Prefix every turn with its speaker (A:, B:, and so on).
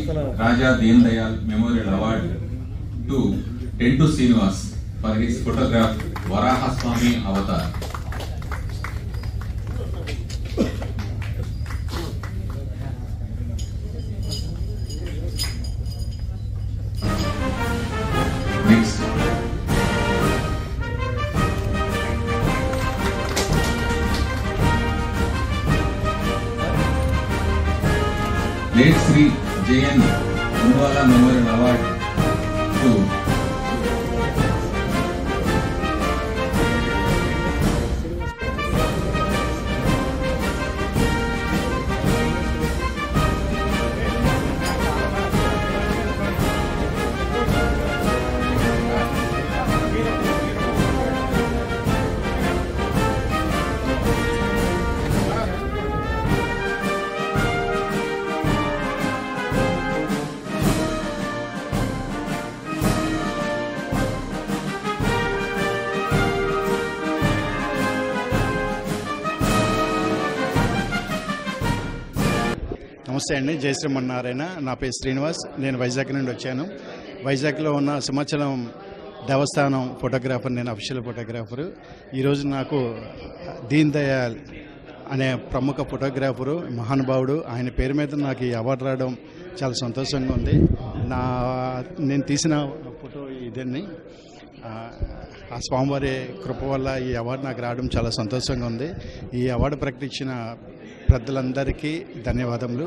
A: Raja Deen Dayal Memorial Award to Tentu Srinivas for his photograph Varahaswamy Avatar. Next. Late Sri J.N. Unwala Memorial Award to
B: నమస్తే అండి. జై శ్రీమన్నారాయణ. నా పేరు శ్రీనివాస్. నేను వైజాగ్ నుండి వచ్చాను. వైజాగ్లో ఉన్న సింహాచలం దేవస్థానం ఫోటోగ్రాఫర్. నేను అఫీషియల్ ఫోటోగ్రాఫరు. ఈరోజు నాకు దీన్ దయాల్ అనే ప్రముఖ ఫోటోగ్రాఫరు, మహానుభావుడు, ఆయన పేరు మీద నాకు ఈ అవార్డు రావడం చాలా సంతోషంగా ఉంది. నేను తీసిన ఫోటో ఇదని ఆ స్వామివారి కృప వల్ల ఈ అవార్డు నాకు రావడం చాలా సంతోషంగా ఉంది. ఈ అవార్డు ప్రకటించిన పెద్దలందరికీ ధన్యవాదములు.